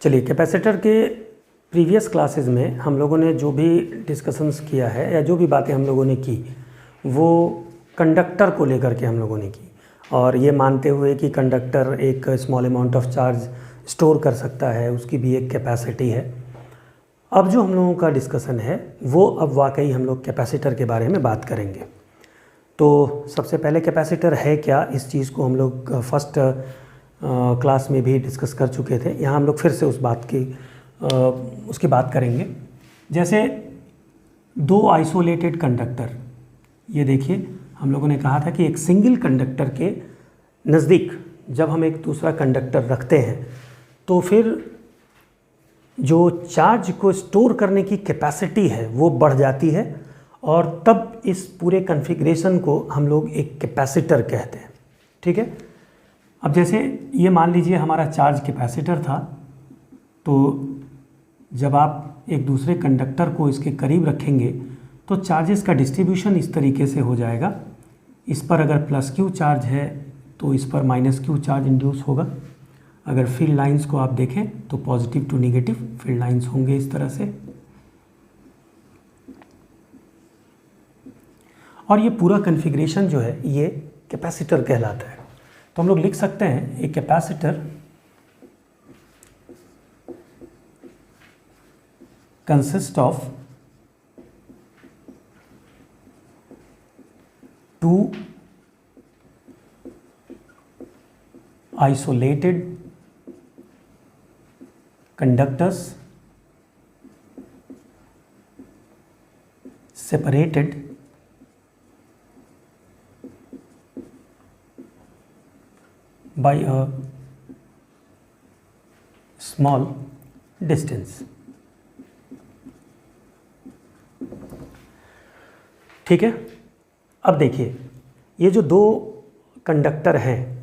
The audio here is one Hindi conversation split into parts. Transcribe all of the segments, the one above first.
चलिए, कैपेसिटर के प्रीवियस क्लासेस में हम लोगों ने जो भी डिस्कशंस किया है या जो भी बातें हम लोगों ने की वो कंडक्टर को लेकर के हम लोगों ने की, और ये मानते हुए कि कंडक्टर एक small amount of charge store कर सकता है, उसकी भी एक कैपेसिटी है। अब जो हम लोगों का डिस्कशन है वो अब वाकई हम लोग कैपेसिटर के बारे में बात करेंगे। तो सबसे पहले कैपेसिटर है क्या, इस चीज़ को हम लोग फर्स्ट क्लास में भी डिस्कस कर चुके थे। यहाँ हम लोग फिर से उसकी बात करेंगे। जैसे दो आइसोलेटेड कंडक्टर, ये देखिए हम लोगों ने कहा था कि एक सिंगल कंडक्टर के नज़दीक जब हम एक दूसरा कंडक्टर रखते हैं तो फिर जो चार्ज को स्टोर करने की कैपेसिटी है वो बढ़ जाती है, और तब इस पूरे कॉन्फ़िगरेशन को हम लोग एक कैपेसिटर कहते हैं। ठीक है, अब जैसे ये मान लीजिए हमारा चार्ज कैपेसिटर था, तो जब आप एक दूसरे कंडक्टर को इसके करीब रखेंगे तो चार्जेस का डिस्ट्रीब्यूशन इस तरीके से हो जाएगा। इस पर अगर प्लस क्यू चार्ज है तो इस पर माइनस क्यू चार्ज इंड्यूस होगा। अगर फील्ड लाइंस को आप देखें तो positive to negative field lines होंगे इस तरह से, और ये पूरा कॉन्फ़िगरेशन जो है ये कैपेसिटर कहलाता है। तो हम लोग लिख सकते हैं एक capacitor consist of two isolated conductors separated by a small distance। ठीक है, अब देखिए ये जो दो कंडक्टर हैं,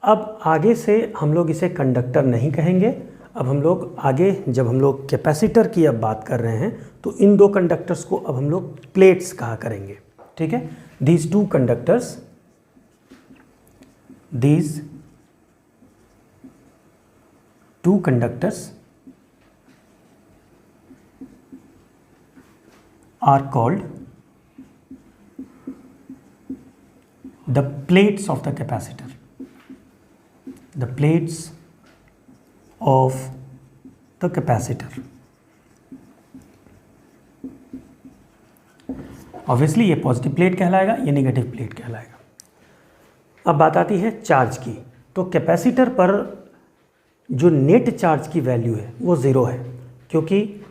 अब आगे से हम लोग इसे कंडक्टर नहीं कहेंगे। अब हम लोग आगे जब हम लोग कैपेसिटर की अब बात कर रहे हैं तो इन दो कंडक्टर्स को अब हम लोग प्लेट्स कहा करेंगे। ठीक है, these two conductors are called the plates of the capacitor. The plates of the capacitor। Obviously ये पॉजिटिव प्लेट कहलाएगा, ये नेगेटिव प्लेट कहलाएगा। अब बात आती है चार्ज की। तो कैपेसिटर पर जो नेट चार्ज की वैल्यू है वो ज़ीरो है, क्योंकि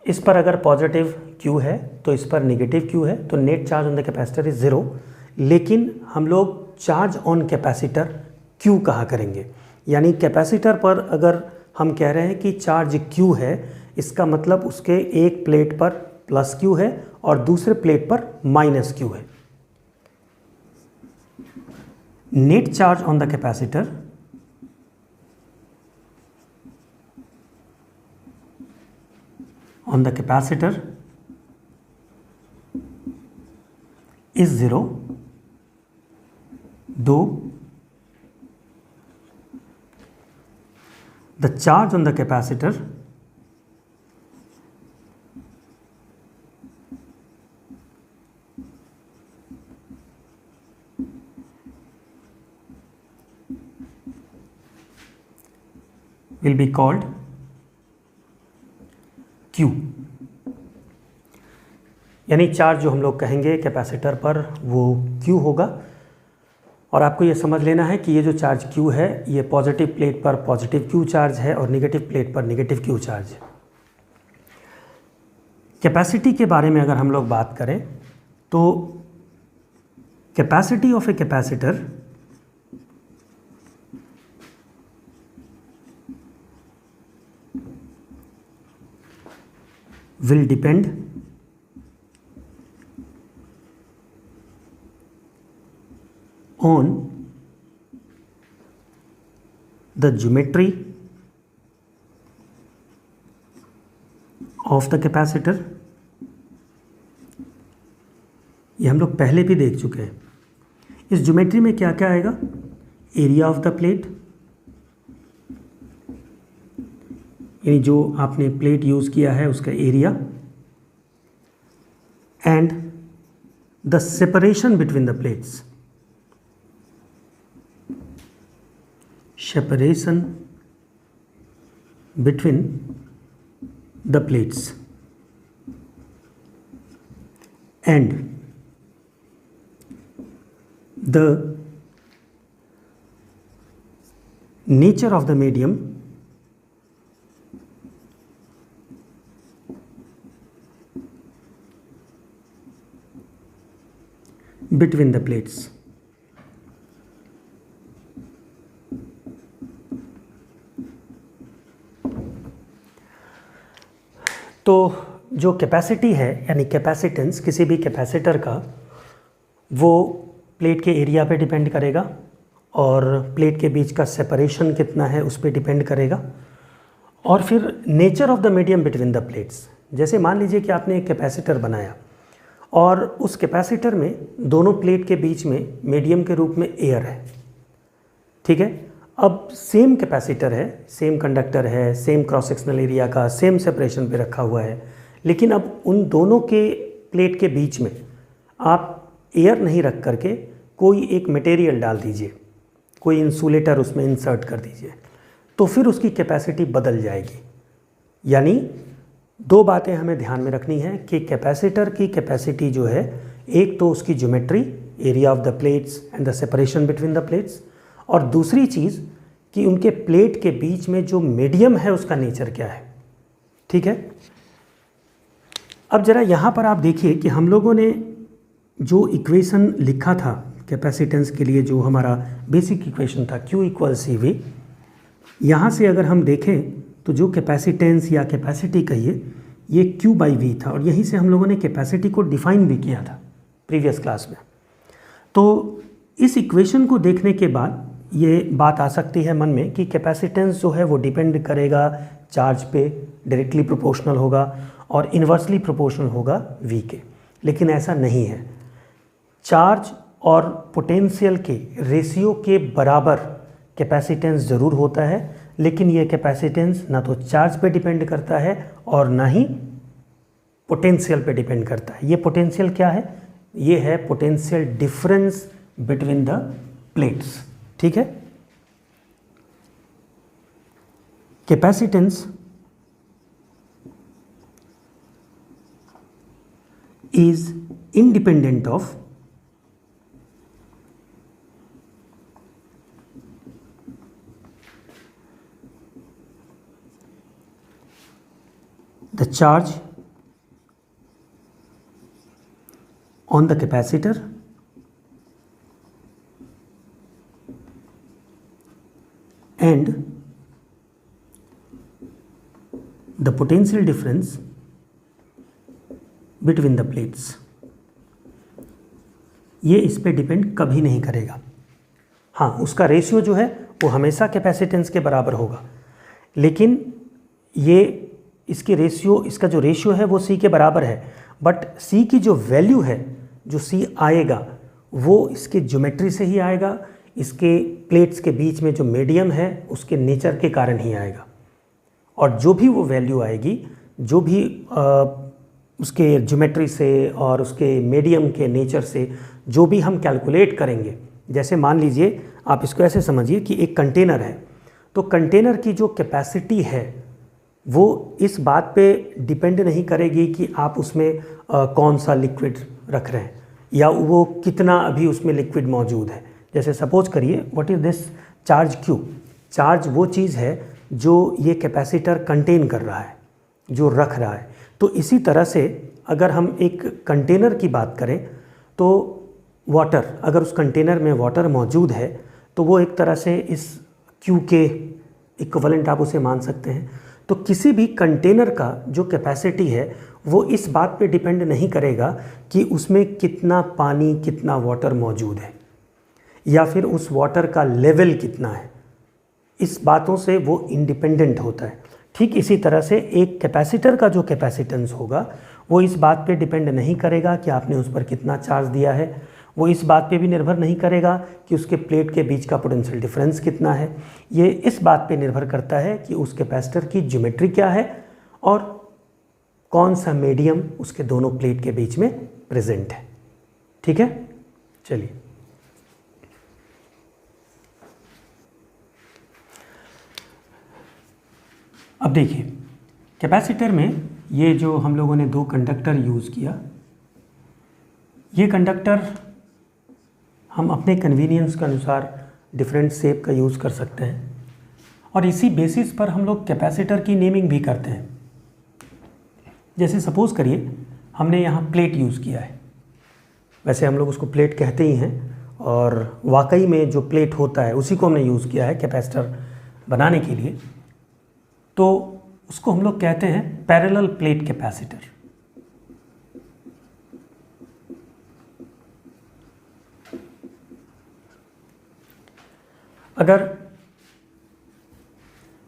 इस पर अगर पॉजिटिव क्यू है तो इस पर नेगेटिव क्यू है, तो net charge on the capacitor is zero. लेकिन हम लोग चार्ज ऑन कैपेसिटर क्यू कहा करेंगे। यानी कैपेसिटर पर अगर हम कह रहे हैं कि चार्ज क्यू है, इसका मतलब उसके एक प्लेट पर प्लस क्यू है और दूसरे प्लेट पर माइनस क्यू है। Net charge on the capacitor is zero, दो the charge on the capacitor will be called Q। यानी चार्ज जो हम लोग कहेंगे कैपेसिटर पर वो Q होगा। और आपको ये समझ लेना है कि ये जो चार्ज Q है ये पॉजिटिव प्लेट पर पॉजिटिव Q चार्ज है और नेगेटिव प्लेट पर नेगेटिव Q चार्ज है। कैपेसिटी के बारे में अगर हम लोग बात करें तो capacity of a capacitor will depend on the geometry of the capacitor। ये हम लोग पहले भी देख चुके हैं। इस ज्योमेट्री में क्या क्या आएगा? एरिया ऑफ द प्लेट, यानी जो आपने प्लेट यूज़ किया है उसका area, and the separation between the plates, separation between the plates, and the nature of the medium between the plates. तो जो कैपेसिटी है यानी कैपेसिटेंस किसी भी कैपेसिटर का, वो प्लेट के एरिया पे डिपेंड करेगा और प्लेट के बीच का सेपरेशन कितना है उस पर डिपेंड करेगा, और फिर nature of the medium between the plates. जैसे मान लीजिए कि आपने एक कैपेसिटर बनाया और उस कैपेसिटर में दोनों प्लेट के बीच में मीडियम के रूप में एयर है, ठीक है। अब सेम कैपेसिटर है, सेम कंडक्टर है, सेम क्रॉस सेक्शनल एरिया का, सेम सेपरेशन पे रखा हुआ है, लेकिन अब उन दोनों के प्लेट के बीच में आप एयर नहीं रख करके कोई एक मटेरियल डाल दीजिए, कोई इंसुलेटर उसमें इंसर्ट कर दीजिए, तो फिर उसकी कैपेसिटी बदल जाएगी। यानी दो बातें हमें ध्यान में रखनी है कि कैपेसिटर की कैपेसिटी जो है, एक तो उसकी geometry, area of the plates and the separation between the plates, और दूसरी चीज़ कि उनके प्लेट के बीच में जो मीडियम है उसका नेचर क्या है, ठीक है। अब ज़रा यहाँ पर आप देखिए कि हम लोगों ने जो इक्वेशन लिखा था कैपेसिटेंस के लिए, जो हमारा बेसिक इक्वेशन था Q = CV, यहाँ से अगर हम देखें तो जो कैपेसिटेंस या कैपेसिटी कहिए ये Q/V था, और यहीं से हम लोगों ने कैपेसिटी को डिफाइन भी किया था प्रीवियस क्लास में। तो इस इक्वेशन को देखने के बाद ये बात आ सकती है मन में कि कैपेसिटेंस जो है वो डिपेंड करेगा चार्ज पे, डायरेक्टली प्रोपोर्शनल होगा और इन्वर्सली प्रोपोर्शनल होगा V के, लेकिन ऐसा नहीं है। चार्ज और पोटेंशियल के रेशियो के बराबर कैपेसिटेंस ज़रूर होता है, लेकिन ये कैपेसिटेंस ना तो चार्ज पे डिपेंड करता है और ना ही पोटेंशियल पे डिपेंड करता है। ये पोटेंशियल क्या है? ये है potential difference between the plates, ठीक है। Capacitance is independent of the charge on the capacitor and the potential difference between the plates। ये इस पे डिपेंड कभी नहीं करेगा। हाँ, उसका रेशियो जो है वो हमेशा कैपेसिटेंस के बराबर होगा, लेकिन ये इसका जो रेशियो है वो C के बराबर है, बट C की जो वैल्यू है, जो C आएगा वो इसके ज्योमेट्री से ही आएगा, इसके प्लेट्स के बीच में जो मीडियम है उसके नेचर के कारण ही आएगा। और जो भी वो वैल्यू आएगी, जो भी उसके ज्योमेट्री से और उसके मीडियम के नेचर से जो भी हम कैलकुलेट करेंगे, जैसे मान लीजिए आप इसको ऐसे समझिए कि एक कंटेनर है, तो कंटेनर की जो कैपेसिटी है वो इस बात पे डिपेंड नहीं करेगी कि आप उसमें कौन सा लिक्विड रख रहे हैं या वो कितना अभी उसमें लिक्विड मौजूद है। जैसे सपोज करिए, what is this charge Q। Charge वो चीज़ है जो ये कैपेसिटर कंटेन कर रहा है, जो रख रहा है। तो इसी तरह से अगर हम एक कंटेनर की बात करें तो वाटर, अगर उस कंटेनर में वाटर मौजूद है तो वो एक तरह से इस Q के इक्विवेलेंट आप उसे मान सकते हैं। तो किसी भी कंटेनर का जो कैपेसिटी है वो इस बात पे डिपेंड नहीं करेगा कि उसमें कितना पानी, कितना वाटर मौजूद है या फिर उस वाटर का लेवल कितना है। इस बातों से वो इंडिपेंडेंट होता है। ठीक इसी तरह से एक कैपेसिटर का जो कैपेसिटेंस होगा वो इस बात पे डिपेंड नहीं करेगा कि आपने उस पर कितना चार्ज दिया है, वो इस बात पे भी निर्भर नहीं करेगा कि उसके प्लेट के बीच का पोटेंशियल डिफरेंस कितना है, ये इस बात पे निर्भर करता है कि उस कैपेसिटर की ज्योमेट्री क्या है और कौन सा मीडियम उसके दोनों प्लेट के बीच में प्रेजेंट है। ठीक है, चलिए अब देखिए कैपेसिटर में ये जो हम लोगों ने दो कंडक्टर यूज़ किया, ये कंडक्टर हम अपने कन्वीनियंस के अनुसार डिफरेंट शेप का यूज़ कर सकते हैं और इसी बेसिस पर हम लोग कैपेसिटर की नेमिंग भी करते हैं। जैसे सपोज़ करिए हमने यहाँ प्लेट यूज़ किया है, वैसे हम लोग उसको प्लेट कहते ही हैं और वाकई में जो प्लेट होता है उसी को हमने यूज़ किया है कैपेसिटर बनाने के लिए, तो उसको हम लोग कहते हैं पैरेलल प्लेट कैपेसिटर। अगर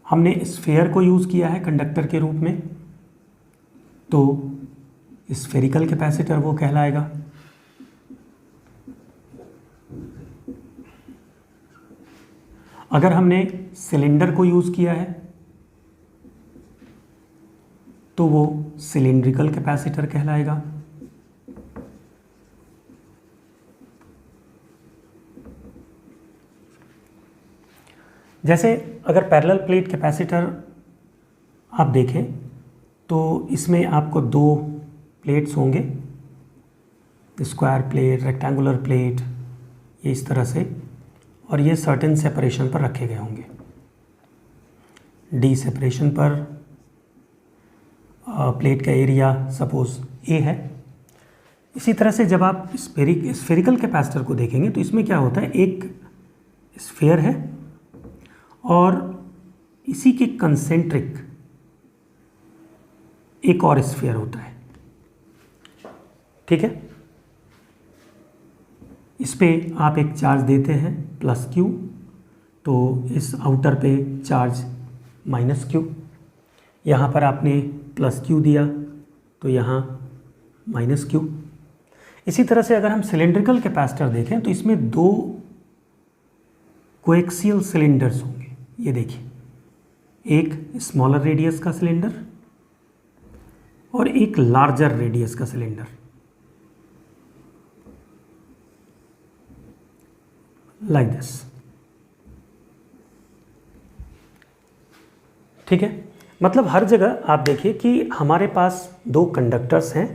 हमने स्फीयर को यूज़ किया है कंडक्टर के रूप में तो स्फेरिकल कैपेसिटर वो कहलाएगा। अगर हमने सिलेंडर को यूज़ किया है तो वो सिलिंड्रिकल कैपेसिटर कहलाएगा। जैसे अगर पैरेलल प्लेट कैपेसिटर आप देखें तो इसमें आपको दो प्लेट्स होंगे, स्क्वायर प्लेट, रेक्टेंगुलर प्लेट, ये इस तरह से, और ये सर्टेन सेपरेशन पर रखे गए होंगे। डी सेपरेशन पर प्लेट का एरिया सपोज ए है। इसी तरह से जब आप स्फेरिकल कैपेसिटर को देखेंगे तो इसमें क्या होता है, एक स्फीयर है और इसी के कंसेंट्रिक एक और स्फीयर होता है। ठीक है, इस पे आप एक चार्ज देते हैं प्लस क्यू, तो इस आउटर पे चार्ज माइनस क्यू, यहाँ पर आपने प्लस क्यू दिया तो यहाँ माइनस क्यू। इसी तरह से अगर हम सिलिंड्रिकल कैपेसिटर देखें तो इसमें दो कोएक्सियल सिलेंडर्स होंगे। ये देखिए, एक स्मॉलर रेडियस का सिलेंडर और एक लार्जर रेडियस का सिलेंडर। Like this. ठीक है, मतलब हर जगह आप देखिए कि हमारे पास दो कंडक्टर्स हैं,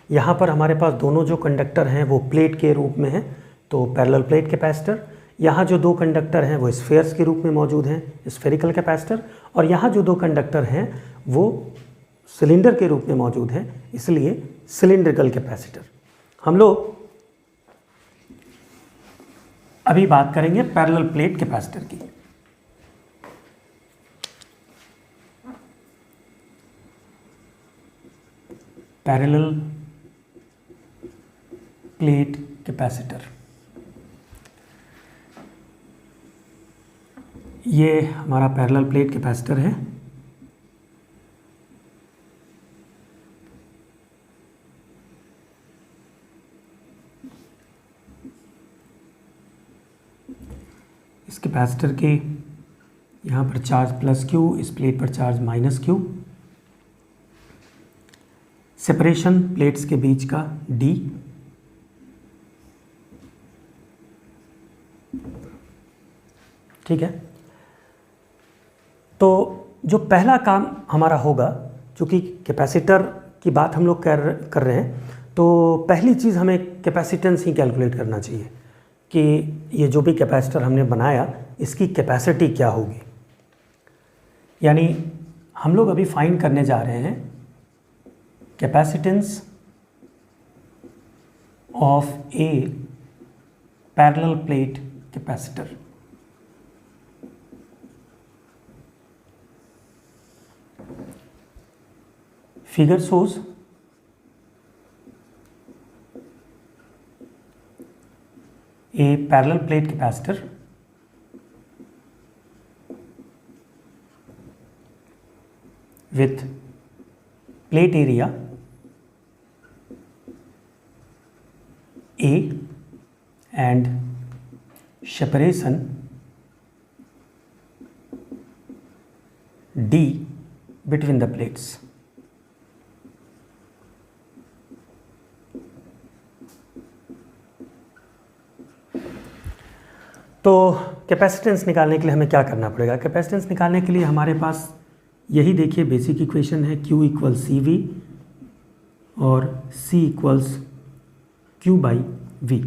यहाँ पर हमारे पास दोनों जो कंडक्टर हैं वो प्लेट के रूप में हैं तो पैरेलल प्लेट कैपेसिटर, यहाँ जो दो कंडक्टर हैं वो स्फीयर्स के रूप में मौजूद हैं स्फेरिकल कैपेसिटर, और यहाँ जो दो कंडक्टर हैं वो सिलेंडर के रूप में मौजूद हैं इसलिए सिलिंड्रिकल कैपेसिटर। हम लोग अभी बात करेंगे पैरेलल प्लेट कैपेसिटर की। पैरेलल प्लेट कैपेसिटर, ये हमारा पैरेलल प्लेट कैपेसिटर है। इस कैपेसिटर के यहाँ पर चार्ज प्लस क्यू, इस प्लेट पर charge minus Q, separation plates के बीच का डी, ठीक है। तो जो पहला काम हमारा होगा, चूँकि कैपेसिटर की बात हम लोग कर रहे हैं, तो पहली चीज़ हमें कैपेसिटेंस ही कैलकुलेट करना चाहिए कि ये जो भी कैपेसिटर हमने बनाया इसकी कैपेसिटी क्या होगी। यानी हम लोग अभी फाइंड करने जा रहे हैं capacitance of A parallel plate capacitor. Figure shows a parallel plate capacitor with plate area A and separation D between the plates. तो कैपेसिटेंस निकालने के लिए हमें क्या करना पड़ेगा? कैपेसिटेंस निकालने के लिए हमारे पास यही देखिए बेसिक इक्वेशन है, Q इक्वल सी वी और C equals Q by V.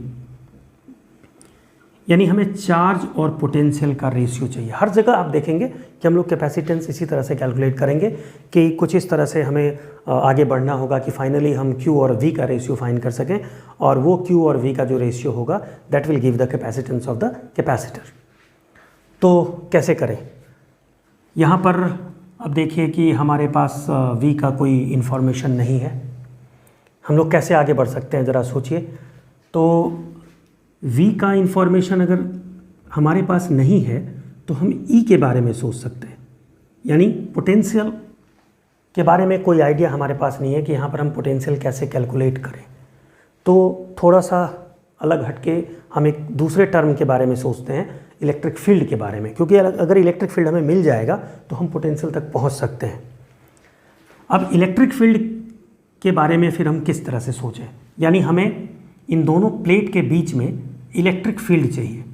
यानी हमें चार्ज और पोटेंशियल का रेशियो चाहिए। हर जगह आप देखेंगे कि हम लोग कैपेसिटेंस इसी तरह से कैलकुलेट करेंगे कि कुछ इस तरह से हमें आगे बढ़ना होगा कि फाइनली हम Q और V का रेशियो फाइंड कर सकें, और वो Q और V का जो रेशियो होगा that will give the capacitance of the capacitor. तो कैसे करें? यहाँ पर अब देखिए कि हमारे पास V का कोई इन्फॉर्मेशन नहीं है, हम लोग कैसे आगे बढ़ सकते हैं ज़रा सोचिए। तो V का इन्फॉर्मेशन अगर हमारे पास नहीं है तो हम E के बारे में सोच सकते हैं, यानी पोटेंशियल के बारे में कोई आइडिया हमारे पास नहीं है कि यहाँ पर हम पोटेंशियल कैसे कैलकुलेट करें। तो थोड़ा सा अलग हटके हम एक दूसरे टर्म के बारे में सोचते हैं, इलेक्ट्रिक फील्ड के बारे में, क्योंकि अगर इलेक्ट्रिक फील्ड हमें मिल जाएगा तो हम पोटेंशियल तक पहुँच सकते हैं। अब इलेक्ट्रिक फील्ड के बारे में फिर हम किस तरह से सोचें, यानी हमें इन दोनों प्लेट के बीच में इलेक्ट्रिक फील्ड चाहिए।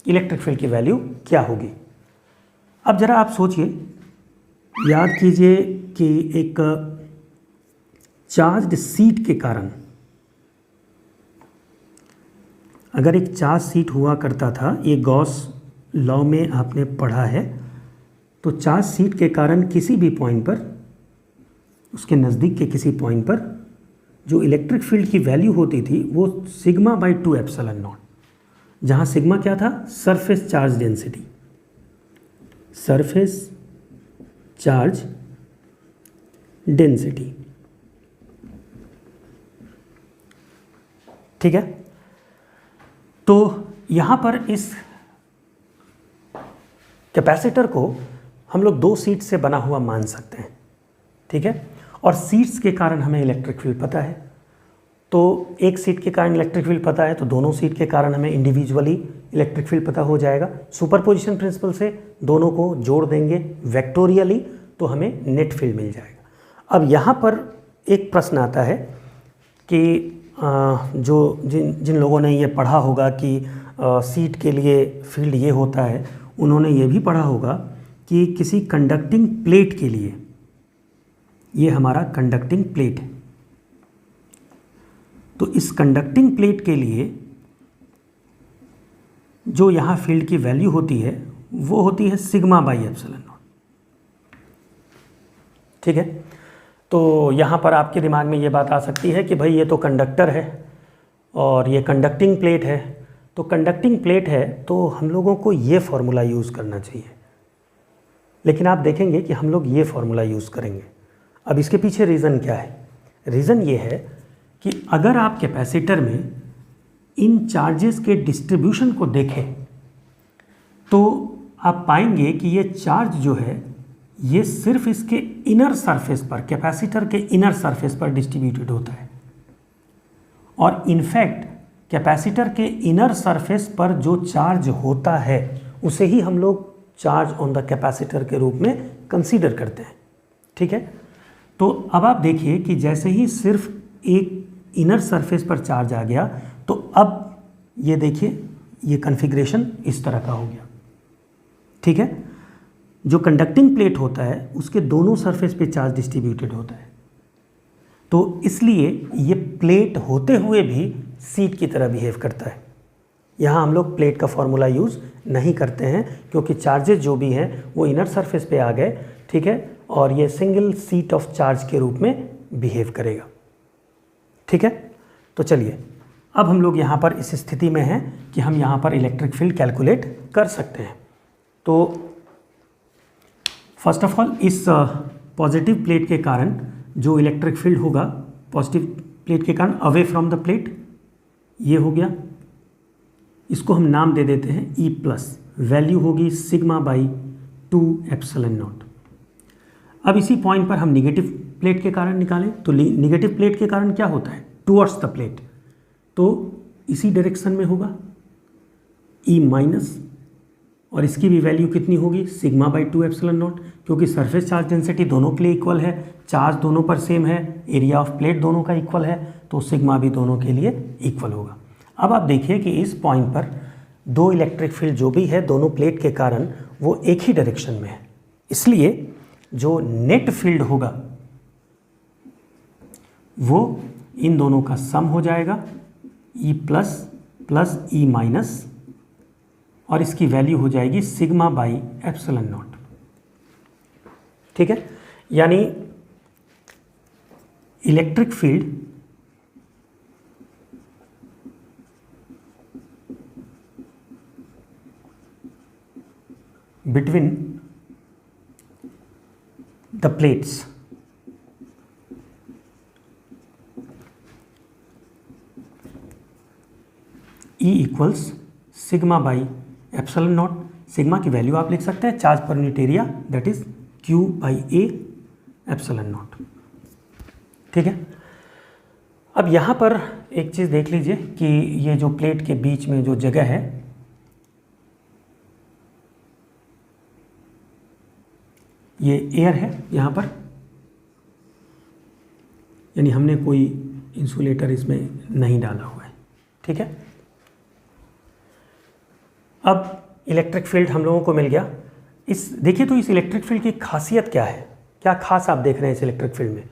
इलेक्ट्रिक फील्ड की वैल्यू क्या होगी? अब ज़रा आप सोचिए, याद कीजिए कि एक चार्ज्ड सीट के कारण, अगर एक चार्ज सीट हुआ करता था, ये गॉस लॉ में आपने पढ़ा है, तो चार्ज सीट के कारण किसी भी पॉइंट पर, उसके नज़दीक के किसी पॉइंट पर जो इलेक्ट्रिक फील्ड की वैल्यू होती थी वो सिग्मा बाई 2 एप्सिलॉन नॉट, जहाँ सिग्मा क्या था? Surface charge density, surface charge density. ठीक है, तो यहाँ पर इस कैपेसिटर को हम लोग 2 सीट से बना हुआ मान सकते हैं। ठीक है, और सीट्स के कारण हमें इलेक्ट्रिक फील्ड पता है, तो एक सीट के कारण इलेक्ट्रिक फील्ड पता है तो दोनों सीट के कारण हमें इंडिविजुअली इलेक्ट्रिक फील्ड पता हो जाएगा। सुपरपोजिशन प्रिंसिपल से दोनों को जोड़ देंगे वेक्टोरियली तो हमें नेट फील्ड मिल जाएगा। अब यहाँ पर एक प्रश्न आता है कि जिन लोगों ने ये पढ़ा होगा कि सीट के लिए फील्ड ये होता है, उन्होंने ये भी पढ़ा होगा कि किसी कंडक्टिंग प्लेट के लिए, ये हमारा कंडक्टिंग प्लेट है, तो इस कंडक्टिंग प्लेट के लिए जो यहाँ फील्ड की वैल्यू होती है वो होती है सिग्मा बाई एप्सिलॉन नॉट। ठीक है, तो यहाँ पर आपके दिमाग में ये बात आ सकती है कि भाई ये तो कंडक्टर है और ये कंडक्टिंग प्लेट है, तो कंडक्टिंग प्लेट है तो हम लोगों को ये फॉर्मूला यूज़ करना चाहिए, लेकिन आप देखेंगे कि हम लोग ये फॉर्मूला यूज़ करेंगे। अब इसके पीछे रीज़न क्या है? रीज़न ये है कि अगर आप कैपेसिटर में इन चार्जेस के डिस्ट्रीब्यूशन को देखें तो आप पाएंगे कि ये चार्ज जो है ये सिर्फ इसके इनर सरफेस पर, कैपेसिटर के इनर सरफेस पर डिस्ट्रीब्यूटेड होता है, और इनफैक्ट कैपेसिटर के इनर सरफेस पर जो चार्ज होता है उसे ही हम लोग चार्ज ऑन द कैपेसिटर के रूप में कंसीडर करते हैं। ठीक है, तो अब आप देखिए कि जैसे ही सिर्फ एक इनर सरफेस पर चार्ज आ गया तो अब ये देखिए ये कॉन्फ़िगरेशन इस तरह का हो गया। ठीक है, जो कंडक्टिंग प्लेट होता है उसके दोनों सरफेस पे चार्ज डिस्ट्रीब्यूटेड होता है, तो इसलिए ये प्लेट होते हुए भी सीट की तरह बिहेव करता है। यहाँ हम लोग प्लेट का फॉर्मूला यूज़ नहीं करते हैं क्योंकि चार्जेस जो भी हैं वो इनर सरफेस पे आ गए। ठीक है, और ये सिंगल सीट ऑफ चार्ज के रूप में बिहेव करेगा। ठीक है, तो चलिए अब हम लोग यहाँ पर इस स्थिति में हैं कि हम यहाँ पर इलेक्ट्रिक फील्ड कैलकुलेट कर सकते हैं। तो फर्स्ट ऑफ ऑल इस पॉजिटिव प्लेट के कारण जो इलेक्ट्रिक फील्ड होगा, पॉजिटिव प्लेट के कारण अवे फ्रॉम द प्लेट, ये हो गया, इसको हम नाम दे देते हैं E प्लस, वैल्यू होगी सिग्मा बाई 2 एप्सिलॉन नॉट। अब इसी पॉइंट पर हम निगेटिव प्लेट के कारण निकालें तो निगेटिव प्लेट के कारण क्या होता है? टुवर्ड्स द प्लेट, तो इसी डायरेक्शन में होगा, ई माइनस, और इसकी भी वैल्यू कितनी होगी, सिग्मा बाई 2 एप्सिलॉन नॉट, क्योंकि सरफेस चार्ज डेंसिटी दोनों के लिए इक्वल है, चार्ज दोनों पर सेम है, एरिया ऑफ प्लेट दोनों का इक्वल है, तो सिग्मा भी दोनों के लिए इक्वल होगा। अब आप देखिए कि इस पॉइंट पर दो इलेक्ट्रिक फील्ड जो भी है दोनों प्लेट के कारण वो एक ही डायरेक्शन में है, इसलिए जो नेट फील्ड होगा वो इन दोनों का सम हो जाएगा, E plus plus E minus, और इसकी वैल्यू हो जाएगी सिग्मा बाई एप्सिलॉन नॉट। ठीक है, यानी electric field between the plates E equals sigma by epsilon not. Sigma की वैल्यू आप लिख सकते हैं charge per unit area, that is Q by A epsilon not. ठीक है, अब यहाँ पर एक चीज़ देख लीजिए कि ये जो प्लेट के बीच में जो जगह है, ये एयर है यहाँ पर, यानी हमने कोई इंसुलेटर इसमें नहीं डाला हुआ है। ठीक है, अब इलेक्ट्रिक फील्ड हम लोगों को मिल गया। इस देखिए तो इस इलेक्ट्रिक फील्ड की खासियत क्या है, क्या खास आप देख रहे हैं इस इलेक्ट्रिक फील्ड में?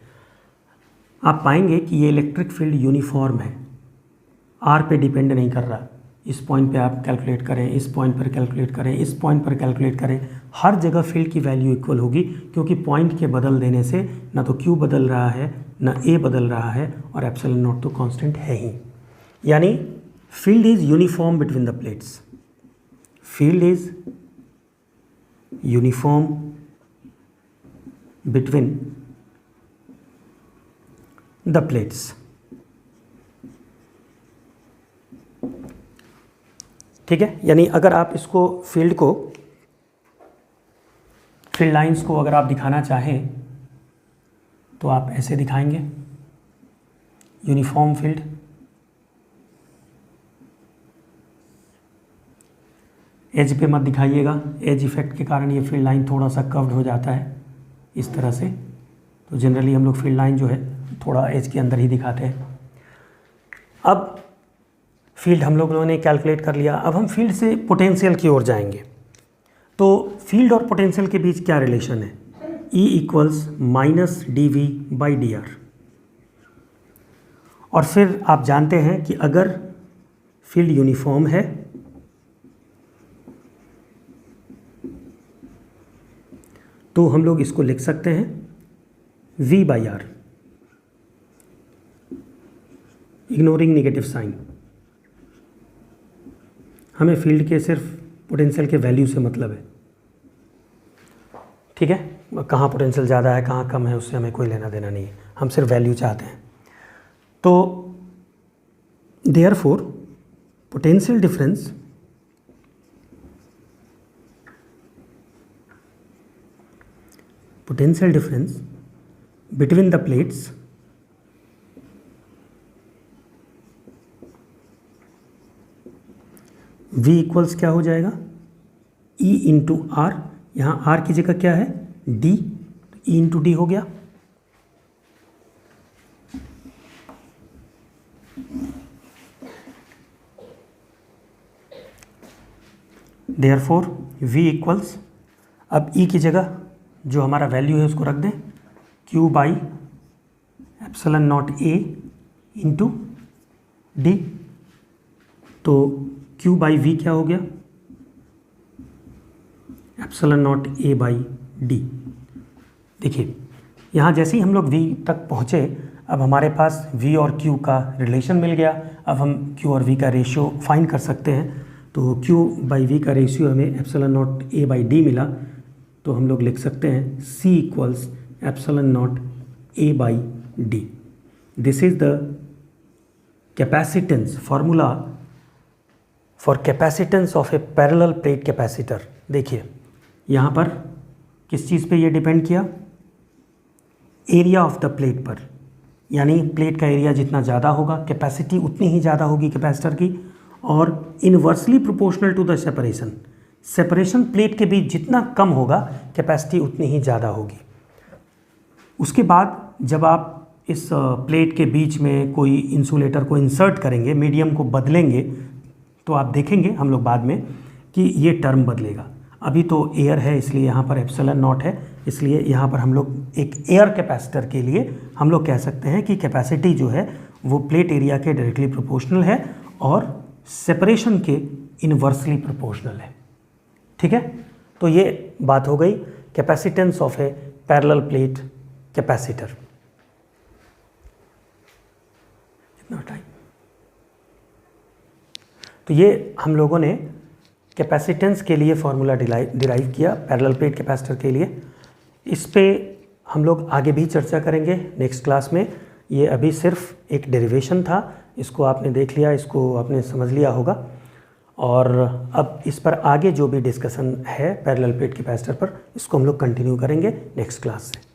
आप पाएंगे कि ये इलेक्ट्रिक फील्ड यूनिफॉर्म है, आर पे डिपेंड नहीं कर रहा। इस पॉइंट पे आप कैलकुलेट करें, इस पॉइंट पर कैलकुलेट करें, इस पॉइंट पर कैलकुलेट करें, हर जगह फील्ड की वैल्यू इक्वल होगी, क्योंकि पॉइंट के बदल देने से ना तो Q बदल रहा है ना A बदल रहा है, और एप्सिलॉन नॉट तो कांस्टेंट है ही। यानी field is uniform between the plates, field is uniform between the plates। ठीक है, यानी अगर आप इसको फील्ड लाइंस को अगर आप दिखाना चाहें तो आप ऐसे दिखाएंगे, यूनिफॉर्म फील्ड। एज पे मत दिखाइएगा, एज इफेक्ट के कारण ये फील्ड लाइन थोड़ा सा कर्व्ड हो जाता है इस तरह से, तो जनरली हम लोग फील्ड लाइन जो है थोड़ा एज के अंदर ही दिखाते हैं। अब फील्ड हम लोगों ने कैलकुलेट कर लिया, अब हम फील्ड से पोटेंशियल की ओर जाएंगे। तो फील्ड और पोटेंशियल के बीच क्या रिलेशन है? E equals minus d V by d r. और फिर आप जानते हैं कि अगर फील्ड यूनिफॉर्म है तो हम लोग इसको लिख सकते हैं V by r, ignoring negative sign. हमें फील्ड के सिर्फ पोटेंशियल के वैल्यू से मतलब है। ठीक है, कहाँ पोटेंशियल ज़्यादा है कहाँ कम है उससे हमें कोई लेना देना नहीं है, हम सिर्फ वैल्यू चाहते हैं। तो therefore potential difference between the plates V equals क्या हो जाएगा, E इंटू आर। यहाँ R की जगह क्या है, D, E इंटू डी हो गया। देयरफॉर V इक्वल्स, अब E की जगह जो हमारा वैल्यू है उसको रख दें, Q by epsilon not A into D. तो Q बाई V क्या हो गया, epsilon not A by D. देखिए यहाँ जैसे ही हम लोग V तक पहुँचे, अब हमारे पास V और Q का रिलेशन मिल गया। अब हम Q और V का रेशियो फाइंड कर सकते हैं। तो Q बाई V का रेशियो हमें epsilon not A by D मिला, तो हम लोग लिख सकते हैं C equals epsilon not A by D. This is the capacitance formula for capacitance of A parallel plate capacitor. देखिए यहाँ पर किस चीज़ पे ये डिपेंड किया, एरिया ऑफ द प्लेट पर। यानी प्लेट का एरिया जितना ज़्यादा होगा कैपेसिटी उतनी ही ज़्यादा होगी कैपेसिटर की, और inversely proportional to the separation, separation plate के बीच जितना कम होगा कैपेसिटी उतनी ही ज़्यादा होगी। उसके बाद जब आप इस प्लेट के बीच में कोई इंसुलेटर को इंसर्ट करेंगे, मीडियम को बदलेंगे, तो आप देखेंगे हम लोग बाद में कि ये टर्म बदलेगा। अभी तो एयर है इसलिए यहाँ पर एप्सिलॉन नॉट है, इसलिए यहाँ पर हम लोग एक एयर कैपेसिटर के लिए हम लोग कह सकते हैं कि कैपेसिटी जो है वो प्लेट एरिया के डायरेक्टली प्रोपोर्शनल है और सेपरेशन के इनवर्सली प्रोपोर्शनल है। ठीक है, तो ये बात हो गई capacitance of A parallel plate capacitor. इतना टाइम, तो ये हम लोगों ने कैपेसिटेंस के लिए फॉर्मूला डिराइव किया पैरेलल प्लेट कैपेसिटर के लिए। इस पे हम लोग आगे भी चर्चा करेंगे नेक्स्ट क्लास में। ये अभी सिर्फ एक डेरिवेशन था, इसको आपने देख लिया, इसको आपने समझ लिया होगा, और अब इस पर आगे जो भी डिस्कशन है पैरेलल प्लेट कैपेसिटर पर, इसको हम लोग कंटिन्यू करेंगे नेक्स्ट क्लास से।